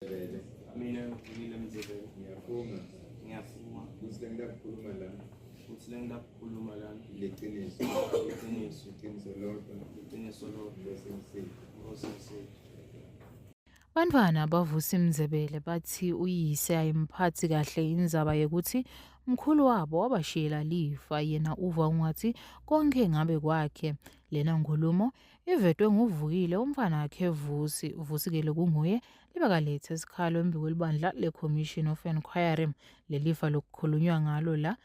Mina ngivile Mzebele. Ngiyafuna ukuthi lengidakukhuluma lana liqiniso lodwa Nkosi. Bantwana bavusa Mzebele bathi uyise ayimphathi kahle indzaba yokuthi mkhulu wabo wabashiyela lifa yena uva ungathi konke ngabe kwakhe. Lena nkulumo ivetwe nguvukile umfana wakhe Vusi. Vusi-ke lokunguye libakalethe isikhalo embi kwelibandla le-Commission of Inquiry lelifa lokukhulunywa ngalo la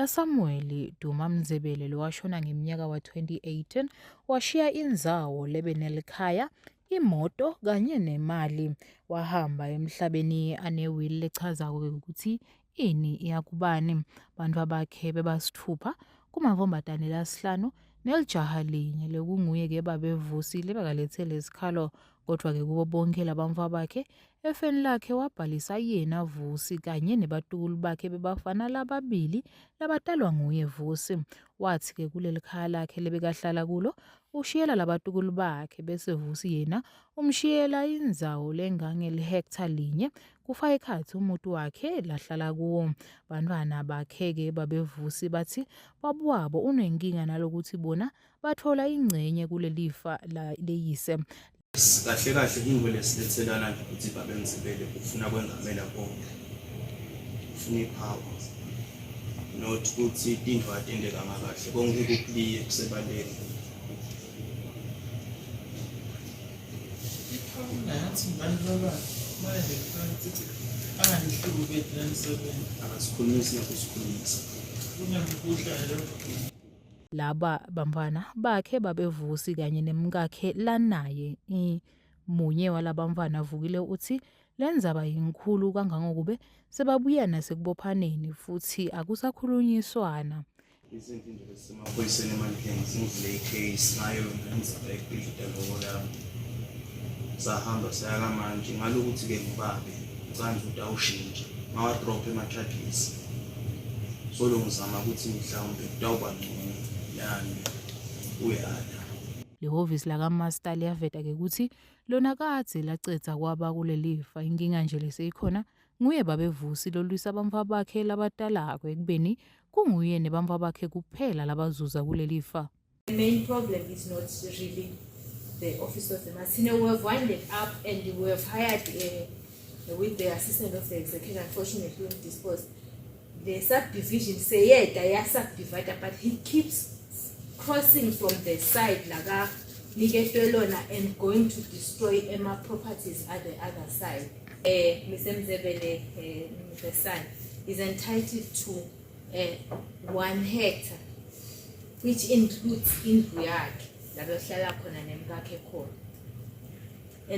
Samuel Duma Mzebele lowashona ngeminyaka wa 2018 washiya indzawo lebenelikhaya, imoto kanye nemali. Wahamba emhlabeni anewili lechazako ukuthi ini iyakubani. Bantfu bakhe bebasithupha kumavombadane lasihlanu nelijaha linye lokunguye-ke babevusi lebakalethe lesikhalo. Kodwa-ke kubo bonke labantfu bakhe efeni lakhe wabhalisa yena Vusi kanye nebatukulu bakhe bebafana lababili labatalwa nguye Vusi. Wathi-ke kuleli khaya lakhe lebekahlala kulo ushiyela labatukulu bakhe bese Vusi yena umshiyela indzawo lengangelihektha linye kufaka ekhatsi umuti wakhe lahlala kuwo. Bantwana bakhe-ke babevusi bathi babwabo unenkinga nalokuthi bona bathola ingcenye kulelifa leyise. Kahle kahle into lesilethelana nje ukuthi babe Mzebele ufuna kwengamela konke. Ufuna ipower. Not ukuthi into atendeka ngakahle konke kukuliye kusebaleni. Nathi bantu manje phansi angangihlukumezi lanisebenza Akasikhulumisi nokusikhulumisa. kunamkhuhlane Laba bantwana bakhe babevusi kanye nemkakhe lanaye munye walabantwana avukile uthi lenzaba yinkulu kangangokube sebabuya nasekubophaneni futhi akusakhulunyiswana. Izinto nje besemaphoyiseni eMalikeng singivule icase ngayo indzaba ekubhidla ngokolami. Sahamba saya kamanje ngalokuthi-ke ngibabe ngicandze ukuthi awushintshe ngawadrop ema-charges. Solo ngizama ukuthi mhlawumbe kutawuba ngcono yani uyada. Lehhovisi lakaMaster liyaveta-ke ukuthi lona kadze lacedza kwaba kulelifa. Inkinga nje leseyikhona nguye babevusi lolwisa bantfu bakhe labatalako ekubeni kunguye nebantfu bakhe kuphela labazuza kulelifa. The main problem is not really the office of the Masine. We have winded up and we have hired with the assistant of the executive, unfortunately disposed. The subdivision say yeah, they are subdivided, but he keeps crossing from the side Laga Nigetolona and going to destroy Emma properties at the other side. Mr. Mzebele, the son, is entitled to 1 hectare, which includes in Buyaki. And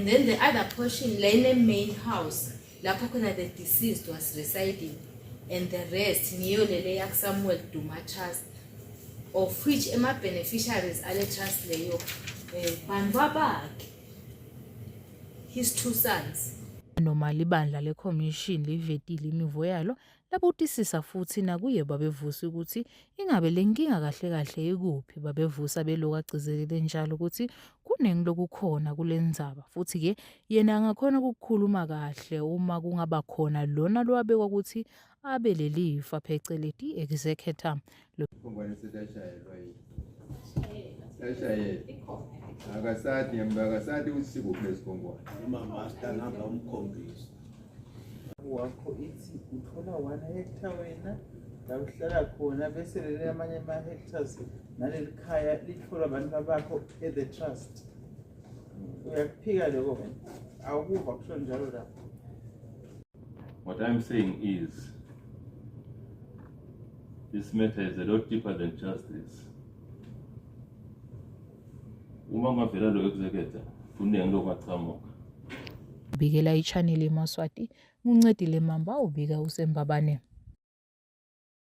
then the other portion, Lane main house, Lapakona the deceased was residing, and the rest, Niolele Samuel Duma Trust, of which Emma beneficiaries are the trust Leo Banwabak, his 2 sons. Noma libandla le-Commission livetile imivo yalo labutisisa futhi nakuye babevusi ukuthi ingabe lenkinga kahle kahle ikuphi. Babevusa beloku agcizelele njalo ukuthi kunengilokukhona kulendzaba futhi-ke yena angakhona ukukhuluma kahle uma kungaba khona lona lwabekwa ukuthi abe lelifa pheceleti executor. akasadi ukuthi sikuphi lesikongwane Master namba umkhombisa. wakho ithi uthola 1 hectare wena la uhlala khona bese leli amanye ama-hectares naleli khaya litholwa abantu bakho the trust. Uyakuphika lokho wena awukuva kusho njalo lapho. What I'm saying is, this matter is a lot deeper than just this. Uma ngavela lo executor, kuningi lokwachamuka. Bikela iChannel eMaswati nguncedile Mamba ubika useMbabane.